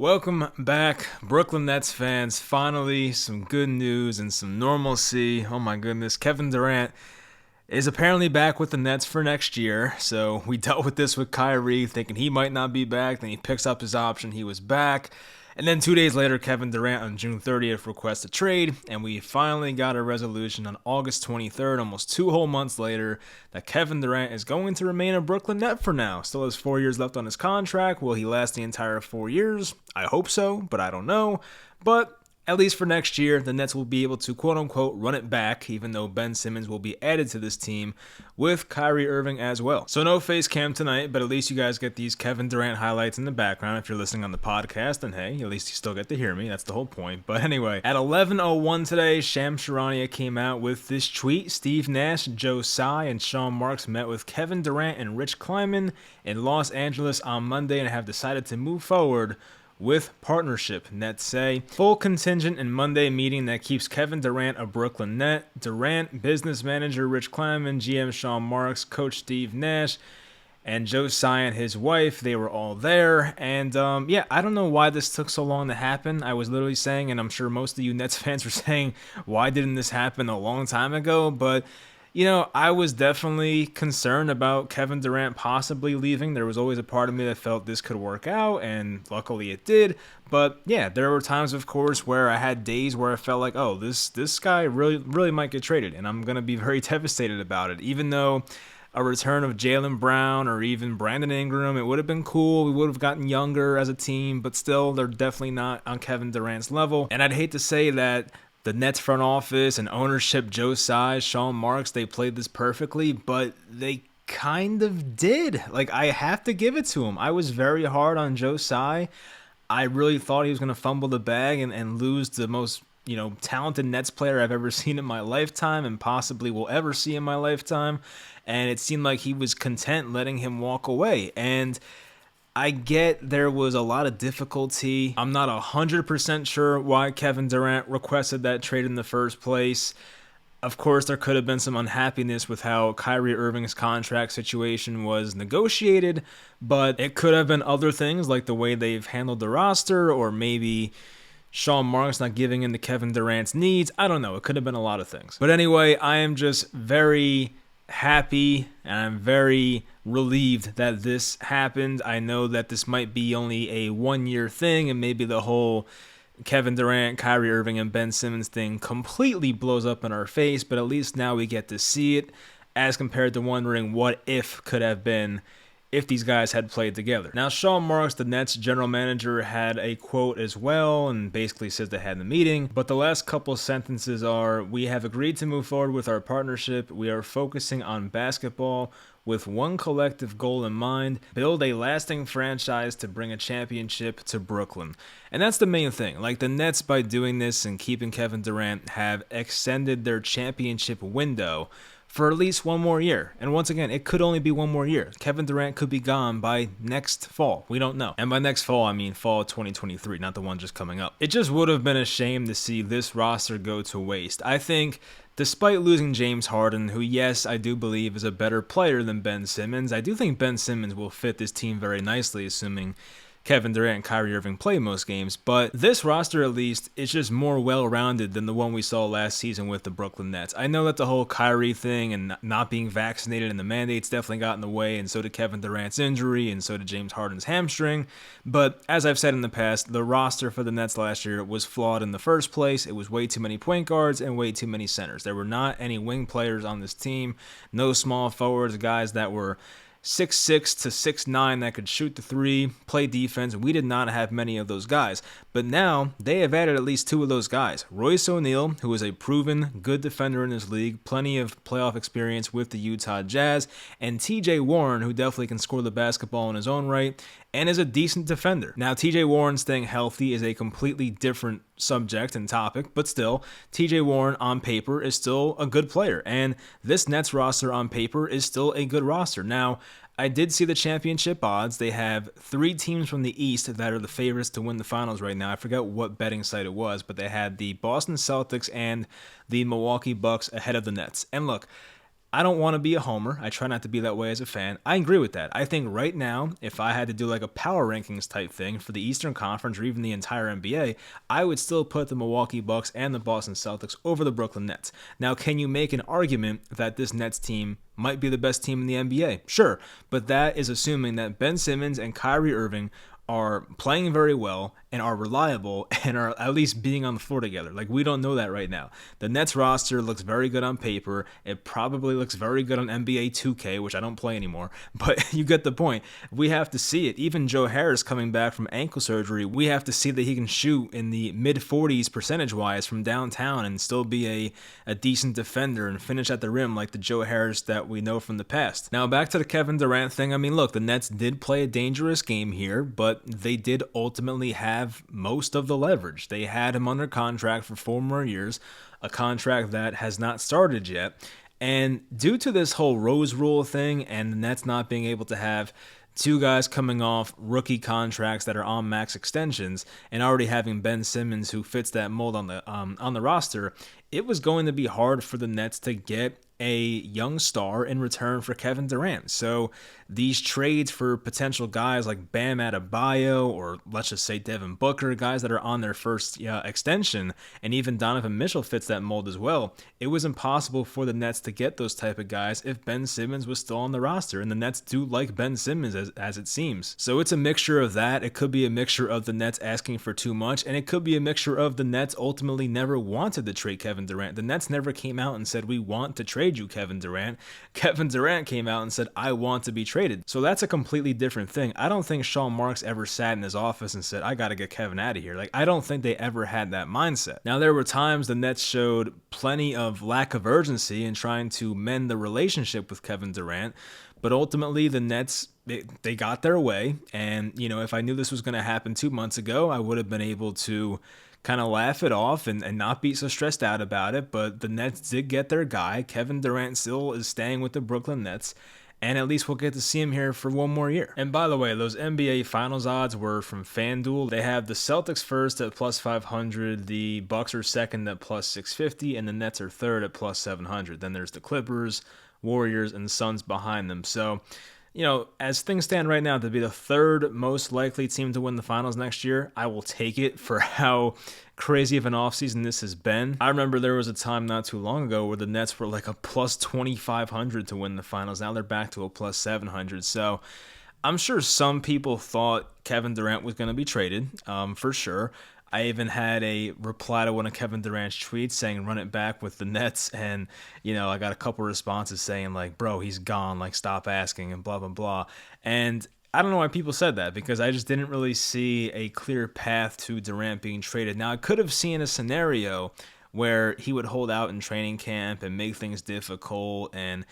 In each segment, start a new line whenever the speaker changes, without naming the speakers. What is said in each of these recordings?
Welcome back, Brooklyn Nets fans. Finally, some good news and some normalcy. Oh my goodness, Kevin Durant is apparently back with the Nets for next year. So we dealt with this with Kyrie, thinking he might not be back. Then he picks up his option. He was back. And then 2 days later, Kevin Durant on June 30th requests a trade, and we finally got a resolution on August 23rd, almost 2 whole months later, that Kevin Durant is going to remain a Brooklyn Net for now. Still has 4 years left on his contract. Will he last the entire 4 years? I hope so, but I don't know. But at least for next year, the Nets will be able to quote-unquote run it back, even though Ben Simmons will be added to this team with Kyrie Irving as well. So no face cam tonight, but at least you guys get these Kevin Durant highlights in the background. If you're listening on the podcast, then hey, at least you still get to hear me. That's the whole point. But anyway, at 11:01 today, Shams Charania came out with this tweet. Steve Nash, Joe Tsai, and Sean Marks met with Kevin Durant and Rich Kleiman in Los Angeles on Monday and have decided to move forward with partnership, Nets say. Full contingent in Monday meeting that keeps Kevin Durant a Brooklyn Net. Durant, business manager Rich Kleiman, GM Sean Marks, coach Steve Nash, and Joe Tsai and his wife, they were all there. And I don't know why this took so long to happen. I was literally saying, and I'm sure most of you Nets fans were saying, why didn't this happen a long time ago? But I was definitely concerned about Kevin Durant possibly leaving. There was always a part of me that felt this could work out, and luckily it did. But yeah, there were times, of course, where I had days where I felt like, oh, this guy really might get traded, and I'm going to be very devastated about it. Even though a return of Jaylen Brown or even Brandon Ingram, it would have been cool. We would have gotten younger as a team, but still, they're definitely not on Kevin Durant's level. And I'd hate to say that the Nets front office and ownership, Joe Tsai, Sean Marks, they played this perfectly, but they kind of did. Like, I have to give it to him. I was very hard on Joe Tsai. I really thought he was going to fumble the bag and lose the most, talented Nets player I've ever seen in my lifetime and possibly will ever see in my lifetime. And it seemed like he was content letting him walk away. And I get there was a lot of difficulty. I'm not 100% sure why Kevin Durant requested that trade in the first place. Of course, there could have been some unhappiness with how Kyrie Irving's contract situation was negotiated, but it could have been other things like the way they've handled the roster or maybe Sean Marks not giving in to Kevin Durant's needs. I don't know. It could have been a lot of things. But anyway, I am just very happy and I'm very relieved that this happened. I know that this might be only a 1-year thing and maybe the whole Kevin Durant, Kyrie Irving, and Ben Simmons thing completely blows up in our face, but at least now we get to see it as compared to wondering what if could have been if these guys had played together. Now, Sean Marks, the Nets general manager, had a quote as well and basically says they had the meeting. But the last couple sentences are, "We have agreed to move forward with our partnership. We are focusing on basketball with one collective goal in mind, build a lasting franchise to bring a championship to Brooklyn." And that's the main thing. Like, the Nets, by doing this and keeping Kevin Durant, have extended their championship window for at least one more year. And once again, it could only be one more year. Kevin Durant could be gone by next fall. We don't know. And by next fall, I mean fall 2023, not the one just coming up. It just would have been a shame to see this roster go to waste. I think despite losing James Harden, who, yes, I do believe is a better player than Ben Simmons, I do think Ben Simmons will fit this team very nicely, assuming Kevin Durant and Kyrie Irving play most games, but this roster at least is just more well-rounded than the one we saw last season with the Brooklyn Nets. I know that the whole Kyrie thing and not being vaccinated and the mandates definitely got in the way, and so did Kevin Durant's injury, and so did James Harden's hamstring, but as I've said in the past, the roster for the Nets last year was flawed in the first place. It was way too many point guards and way too many centers. There were not any wing players on this team, no small forwards, guys that were 6'6" to 6'9" that could shoot the three, play defense. We did not have many of those guys. But now they have added at least 2 of those guys. Royce O'Neal, who is a proven good defender in this league, plenty of playoff experience with the Utah Jazz, and TJ Warren, who definitely can score the basketball in his own right and is a decent defender. Now, TJ Warren staying healthy is a completely different subject and topic, but still, TJ Warren on paper is still a good player, and this Nets roster on paper is still a good roster. Now, I did see the championship odds. They have 3 teams from the East that are the favorites to win the finals right now. I forgot what betting site it was, but they had the Boston Celtics and the Milwaukee Bucks ahead of the Nets. And look, I don't want to be a homer. I try not to be that way as a fan. I agree with that. I think right now, if I had to do like a power rankings type thing for the Eastern Conference or even the entire NBA, I would still put the Milwaukee Bucks and the Boston Celtics over the Brooklyn Nets. Now, can you make an argument that this Nets team might be the best team in the NBA? Sure, but that is assuming that Ben Simmons and Kyrie Irving are playing very well and are reliable and are at least being on the floor together. Like, we don't know that right now. The Nets roster looks very good on paper. It probably looks very good on NBA 2K, which I don't play anymore, but you get the point. We have to see it. Even Joe Harris coming back from ankle surgery, we have to see that he can shoot in the mid-40s percentage-wise from downtown and still be a decent defender and finish at the rim like the Joe Harris that we know from the past. Now, back to the Kevin Durant thing. I mean, look, the Nets did play a dangerous game here, but they did ultimately have most of the leverage. They had him under contract for 4 more years, a contract that has not started yet. And due to this whole Rose Rule thing and the Nets not being able to have 2 guys coming off rookie contracts that are on max extensions and already having Ben Simmons who fits that mold on the roster, it was going to be hard for the Nets to get a young star in return for Kevin Durant. So these trades for potential guys like Bam Adebayo, or let's just say Devin Booker, guys that are on their first extension, and even Donovan Mitchell fits that mold as well, it was impossible for the Nets to get those type of guys if Ben Simmons was still on the roster, and the Nets do like Ben Simmons as it seems. So it's a mixture of that. It could be a mixture of the Nets asking for too much, and it could be a mixture of the Nets ultimately never wanted to trade Kevin Durant. The Nets never came out and said, we want to trade you, Kevin Durant. Kevin Durant came out and said, I want to be traded. So that's a completely different thing. I don't think Sean Marks ever sat in his office and said, I got to get Kevin out of here. Like, I don't think they ever had that mindset. Now, there were times the Nets showed plenty of lack of urgency in trying to mend the relationship with Kevin Durant, but ultimately the Nets, they got their way. And, if I knew this was going to happen 2 months ago, I would have been able to kind of laugh it off and not be so stressed out about it. But the Nets did get their guy. Kevin Durant still is staying with the Brooklyn Nets, and at least we'll get to see him here for 1 more year. And by the way, those NBA Finals odds were from FanDuel. They have the Celtics first at plus 500, the Bucks are second at plus 650, and the Nets are third at plus 700. Then there's the Clippers, Warriors, and Suns behind them. So, as things stand right now, to be the third most likely team to win the finals next year, I will take it for how crazy of an offseason this has been. I remember there was a time not too long ago where the Nets were like a plus 2,500 to win the finals. Now they're back to a plus 700. So I'm sure some people thought Kevin Durant was going to be traded, for sure. I even had a reply to one of Kevin Durant's tweets saying, run it back with the Nets. And, I got a couple responses saying like, bro, he's gone. Like, stop asking and blah, blah, blah. And I don't know why people said that, because I just didn't really see a clear path to Durant being traded. Now, I could have seen a scenario where he would hold out in training camp and make things difficult and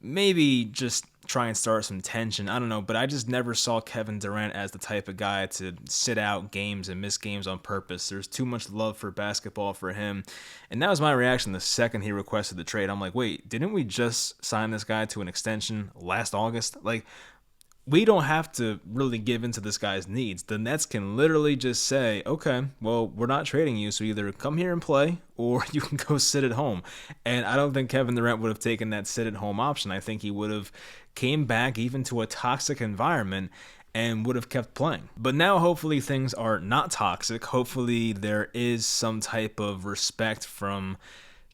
maybe just try and start some tension. I don't know, but I just never saw Kevin Durant as the type of guy to sit out games and miss games on purpose. There's too much love for basketball for him. And that was my reaction the second he requested the trade. I'm like, wait, didn't we just sign this guy to an extension last August? Like, we don't have to really give into this guy's needs. The Nets can literally just say, okay, well, we're not trading you, so either come here and play or you can go sit at home. And I don't think Kevin Durant would have taken that sit at home option. I think he would have came back even to a toxic environment and would have kept playing. But now hopefully things are not toxic. Hopefully there is some type of respect from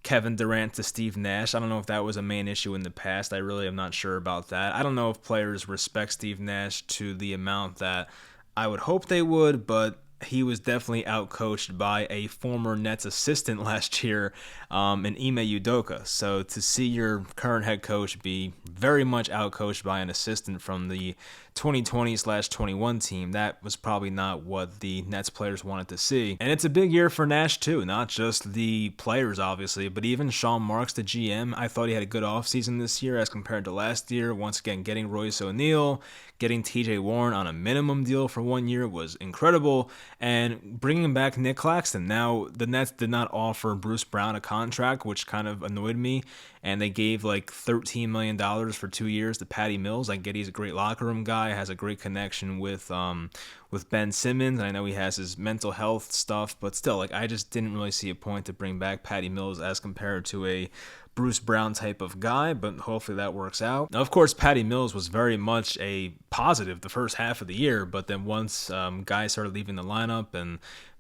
Kevin Durant to Steve Nash. I don't know if that was a main issue in the past. I really am not sure about that. I don't know if players respect Steve Nash to the amount that I would hope they would, but he was definitely outcoached by a former Nets assistant last year, in Ime Udoka. So to see your current head coach be very much outcoached by an assistant from the 2020/21 team, that was probably not what the Nets players wanted to see. And it's a big year for Nash too, not just the players obviously, but even Sean Marks, the GM. I thought he had a good offseason this year as compared to last year. Once again, getting Royce O'Neal, getting TJ Warren on a minimum deal for 1 year was incredible, and bringing back Nick Claxton. Now, the Nets did not offer Bruce Brown a contract, which kind of annoyed me, and they gave like $13 million for 2 years to Patty Mills. I get he's a great locker room guy, has a great connection with Ben Simmons, and I know he has his mental health stuff, but still, like, I just didn't really see a point to bring back Patty Mills as compared to a Bruce Brown type of guy, but hopefully that works out. Now, of course, Patty Mills was very much a positive the first half of the year, but then once guys started leaving the lineup and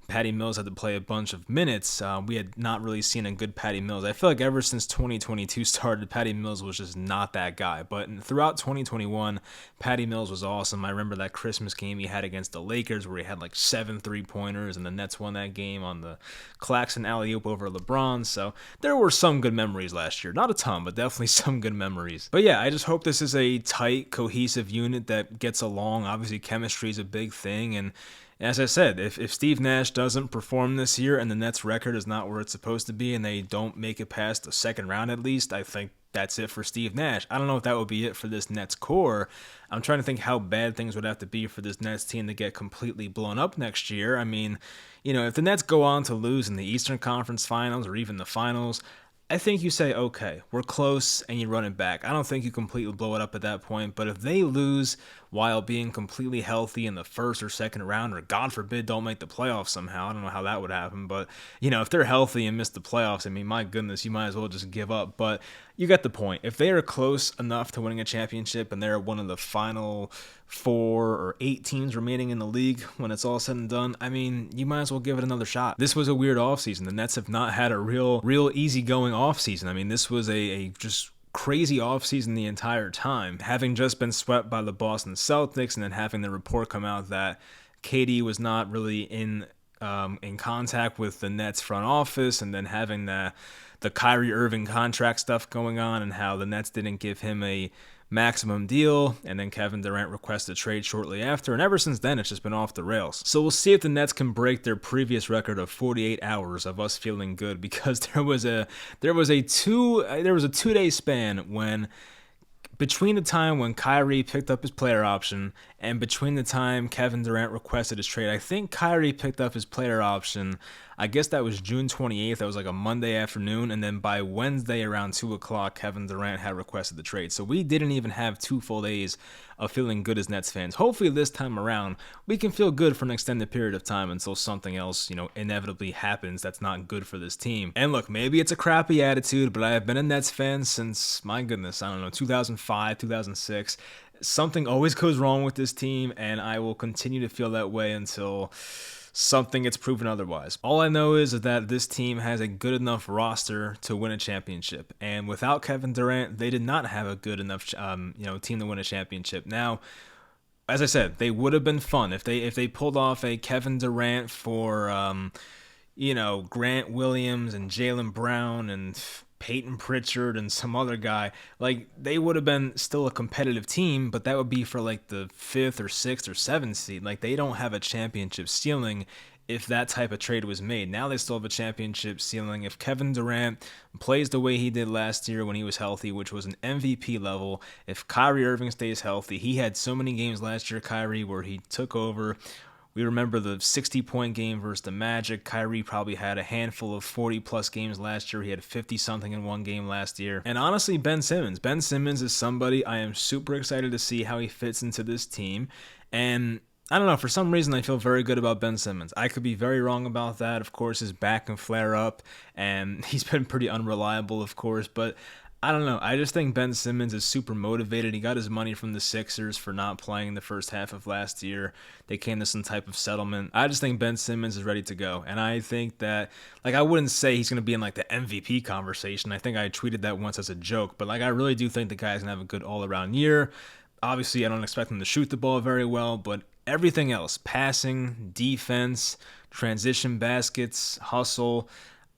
Patty Mills had to play a bunch of minutes, we had not really seen a good Patty Mills. I feel like ever since 2022 started, Patty Mills was just not that guy. But throughout 2021, Patty Mills was awesome. I remember that Christmas game he had against the Lakers where he had like 7 3-pointers, and the Nets won that game on the Claxton alley-oop over LeBron. So there were some good memories last year. Not a ton, but definitely some good memories. But yeah, I just hope this is a tight, cohesive unit that gets along. Obviously, chemistry is a big thing, and as I said, if Steve Nash doesn't perform this year and the Nets record is not where it's supposed to be and they don't make it past the second round at least, I think that's it for Steve Nash. I don't know if that would be it for this Nets core. I'm trying to think how bad things would have to be for this Nets team to get completely blown up next year. I mean, if the Nets go on to lose in the Eastern Conference Finals or even the Finals, I think you say, okay, we're close, and you run it back. I don't think you completely blow it up at that point, but if they lose while being completely healthy in the first or second round, or God forbid don't make the playoffs somehow, I don't know how that would happen, but, if they're healthy and miss the playoffs, I mean, my goodness, you might as well just give up, but you get the point. If they are close enough to winning a championship and they're one of the final 4 or 8 teams remaining in the league when it's all said and done, I mean, you might as well give it another shot. This was a weird offseason. The Nets have not had a real easygoing offseason. I mean, this was a just crazy offseason the entire time, having just been swept by the Boston Celtics and then having the report come out that KD was not really in contact with the Nets front office, and then having the Kyrie Irving contract stuff going on and how the Nets didn't give him a maximum deal, and then Kevin Durant requested a trade shortly after, and ever since then it's just been off the rails. So we'll see if the Nets can break their previous record of 48 hours of us feeling good, because there was a 2-day span when between the time when Kyrie picked up his player option and between the time Kevin Durant requested his trade. I think Kyrie picked up his player option, I guess that was June 28th. That was like a Monday afternoon. And then by Wednesday around 2 o'clock, Kevin Durant had requested the trade. So we didn't even have 2 full days of feeling good as Nets fans. Hopefully this time around, we can feel good for an extended period of time until something else, inevitably happens that's not good for this team. And look, maybe it's a crappy attitude, but I have been a Nets fan since, my goodness, I don't know, 2005, 2006. Something always goes wrong with this team, and I will continue to feel that way until something gets proven otherwise. All I know is that this team has a good enough roster to win a championship, and without Kevin Durant, they did not have a good enough team to win a championship. Now, as I said, they would have been fun if they pulled off a Kevin Durant for Grant Williams and Jaylen Brown and Peyton Pritchard and some other guy. Like, they would have been still a competitive team, but that would be for like the 5th or 6th or 7th seed. Like, they don't have a championship ceiling if that type of trade was made. Now they still have a championship ceiling if Kevin Durant plays the way he did last year when he was healthy, which was an MVP level. If Kyrie Irving stays healthy, he had so many games last year, Kyrie, where he took over. We remember the 60-point game versus the Magic. Kyrie probably had a handful of 40-plus games last year. He had 50-something in one game last year. And honestly, Ben Simmons. Ben Simmons is somebody I am super excited to see how he fits into this team. And I don't know, for some reason I feel very good about Ben Simmons. I could be very wrong about that. Of course, his back can flare up, and he's been pretty unreliable, of course, but I don't know. I just think Ben Simmons is super motivated. He got his money from the Sixers for not playing the first half of last year. They came to some type of settlement. I just think Ben Simmons is ready to go. And I think that, I wouldn't say he's going to be in, the MVP conversation. I think I tweeted that once as a joke. But, I really do think the guy's going to have a good all-around year. Obviously, I don't expect him to shoot the ball very well, but everything else, passing, defense, transition baskets, hustle,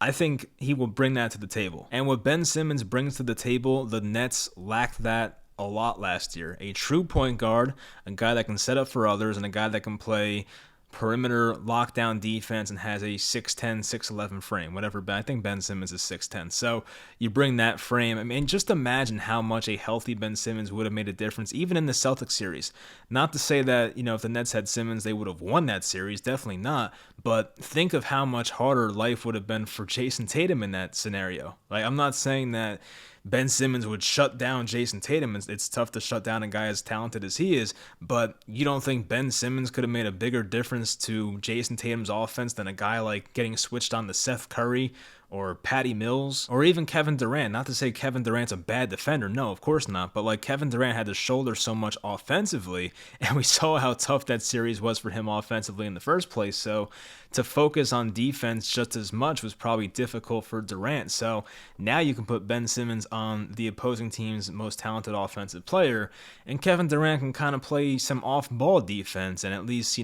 I think he will bring that to the table. And what Ben Simmons brings to the table, the Nets lacked that a lot last year. A true point guard, a guy that can set up for others, and a guy that can play perimeter lockdown defense and has a 6'10", 6'11 frame, whatever. But I think Ben Simmons is 6'10". So you bring that frame. I mean, just imagine how much a healthy Ben Simmons would have made a difference, even in the Celtics series. Not to say that, if the Nets had Simmons, they would have won that series. Definitely not. But think of how much harder life would have been for Jason Tatum in that scenario. I'm not saying that Ben Simmons would shut down Jason Tatum. It's tough to shut down a guy as talented as he is, but you don't think Ben Simmons could have made a bigger difference to Jason Tatum's offense than a guy like getting switched on to Seth Curry or Patty Mills, or even Kevin Durant. Not to say Kevin Durant's a bad defender, no, of course not, but like Kevin Durant had to shoulder so much offensively, and we saw how tough that series was for him offensively in the first place, so to focus on defense just as much was probably difficult for Durant. So now you can put Ben Simmons on the opposing team's most talented offensive player, and Kevin Durant can kind of play some off-ball defense and at least,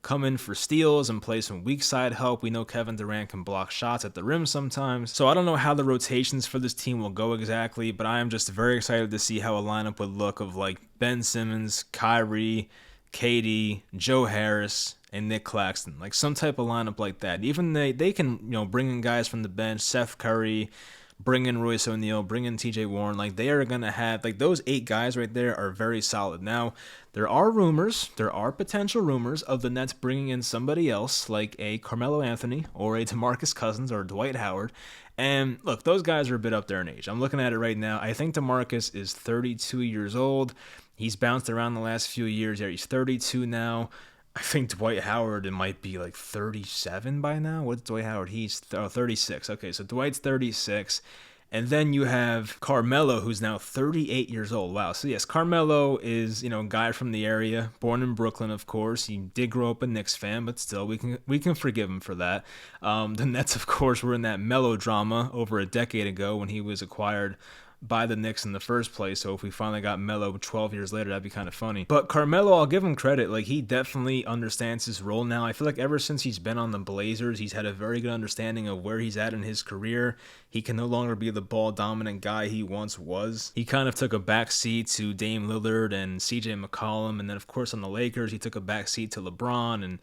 come in for steals and play some weak side help. We know Kevin Durant can block shots at the rim sometimes. So I don't know how the rotations for this team will go exactly, but I am just very excited to see how a lineup would look of like Ben Simmons, Kyrie, KD, Joe Harris, and Nick Claxton, like some type of lineup like that. Even they can, bring in guys from the bench, Seth Curry, bring in Royce O'Neal, bring in TJ Warren. Like they are going to have, like those 8 guys right there are very solid. Now, there are potential rumors of the Nets bringing in somebody else like a Carmelo Anthony or a DeMarcus Cousins or Dwight Howard. And look, those guys are a bit up there in age. I'm looking at it right now. I think DeMarcus is 32 years old. He's bounced around the last few years. Yeah, he's 32 now. I think Dwight Howard, it might be like 37 by now. What's Dwight Howard? He's 36. Okay, so Dwight's 36. And then you have Carmelo, who's now 38 years old. Wow. So yes, Carmelo is, a guy from the area, born in Brooklyn, of course. He did grow up a Knicks fan, but still, we can forgive him for that. The Nets, of course, were in that melodrama over a decade ago when he was acquired by the Knicks in the first place. So if we finally got Melo 12 years later, that'd be kind of funny. But Carmelo, I'll give him credit. Like, he definitely understands his role now. I feel like ever since he's been on the Blazers, he's had a very good understanding of where he's at in his career. He can no longer be the ball dominant guy he once was. He kind of took a backseat to Dame Lillard and CJ McCollum. And then, of course, on the Lakers, he took a backseat to LeBron and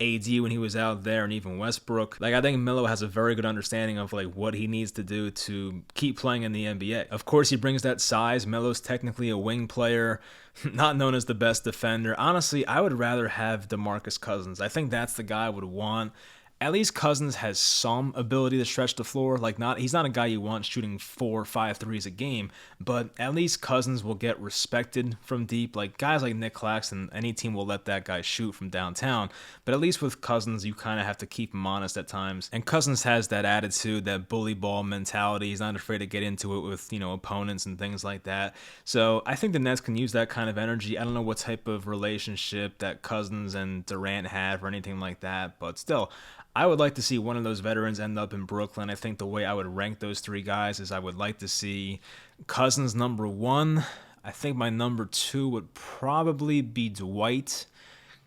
AD when he was out there, and even Westbrook. Like, I think Melo has a very good understanding of like what he needs to do to keep playing in the NBA. Of course, he brings that size. Melo's technically a wing player, not known as the best defender. Honestly, I would rather have DeMarcus Cousins. I think that's the guy I would want. At least Cousins has some ability to stretch the floor. He's not a guy you want shooting 4 or 5 threes a game, but at least Cousins will get respected from deep. Like guys like Nick Claxton, any team will let that guy shoot from downtown. But at least with Cousins, you kind of have to keep him honest at times. And Cousins has that attitude, that bully ball mentality. He's not afraid to get into it with, opponents and things like that. So I think the Nets can use that kind of energy. I don't know what type of relationship that Cousins and Durant have or anything like that, but still, I would like to see one of those veterans end up in Brooklyn. I think the way I would rank those 3 guys is I would like to see Cousins number 1. I think my number 2 would probably be Dwight,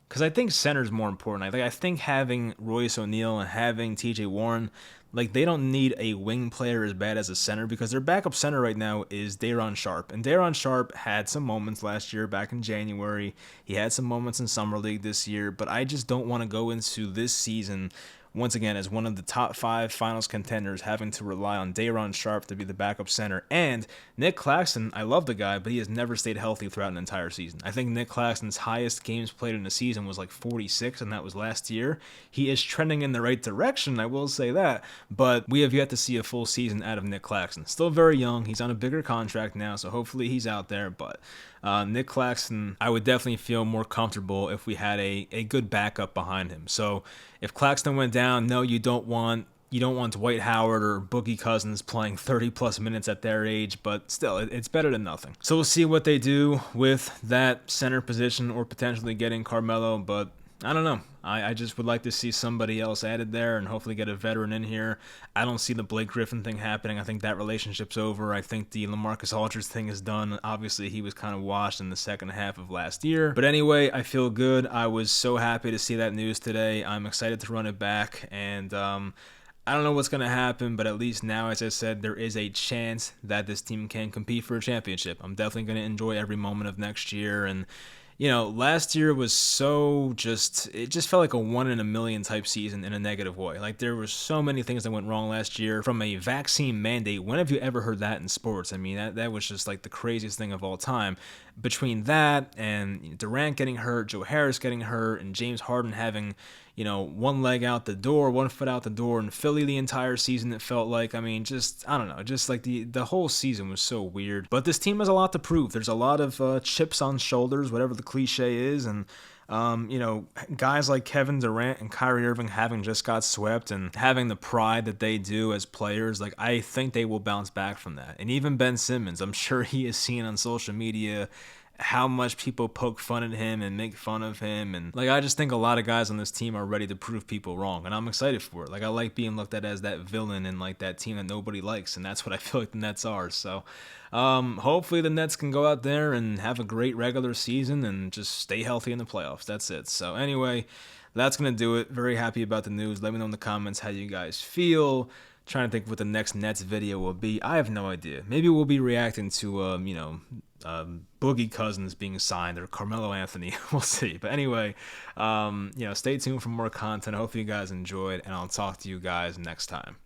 because I think center's more important. I think having Royce O'Neal and having TJ Warren, like they don't need a wing player as bad as a center, because their backup center right now is Daron Sharp. And Daron Sharp had some moments last year back in January. He had some moments in Summer League this year, but I just don't want to go into this season once again as one of the top 5 finals contenders having to rely on Daron Sharp to be the backup center. And Nick Claxton, I love the guy, but he has never stayed healthy throughout an entire season. I think Nick Claxton's highest games played in a season was like 46, and that was last year. He is trending in the right direction, I will say that, but we have yet to see a full season out of Nick Claxton. Still very young. He's on a bigger contract now, so hopefully he's out there, but Nick Claxton, I would definitely feel more comfortable if we had a good backup behind him. So if Claxton went down, no, you don't want Dwight Howard or Boogie Cousins playing 30-plus minutes at their age, but still, it's better than nothing. So we'll see what they do with that center position or potentially getting Carmelo, but I don't know. I just would like to see somebody else added there and hopefully get a veteran in here. I don't see the Blake Griffin thing happening. I think that relationship's over. I think the LaMarcus Aldridge thing is done. Obviously, he was kind of washed in the second half of last year. But anyway, I feel good. I was so happy to see that news today. I'm excited to run it back, and I don't know what's going to happen, but at least now, as I said, there is a chance that this team can compete for a championship. I'm definitely going to enjoy every moment of next year, and last year was it just felt like a 1 in a million type season in a negative way. Like, there were so many things that went wrong last year, from a vaccine mandate. When have you ever heard that in sports? I mean, that was just like the craziest thing of all time. Between that and Durant getting hurt, Joe Harris getting hurt, and James Harden having, one leg out the door, 1 foot out the door, and Philly the entire season, it felt like. I mean, I don't know, just like the whole season was so weird. But this team has a lot to prove. There's a lot of chips on shoulders, whatever the cliche is, and Guys like Kevin Durant and Kyrie Irving having just got swept and having the pride that they do as players, like I think they will bounce back from that. And even Ben Simmons, I'm sure he is seeing on social media how much people poke fun at him and make fun of him. And like, I just think a lot of guys on this team are ready to prove people wrong. And I'm excited for it. Like, I like being looked at as that villain and like that team that nobody likes. And that's what I feel like the Nets are. So hopefully the Nets can go out there and have a great regular season and just stay healthy in the playoffs. That's it. So anyway, that's going to do it. Very happy about the news. Let me know in the comments how you guys feel. Trying to think what the next Nets video will be. I have no idea. Maybe we'll be reacting to, Boogie Cousins being signed or Carmelo Anthony. We'll see. But anyway, stay tuned for more content. I hope you guys enjoyed, and I'll talk to you guys next time.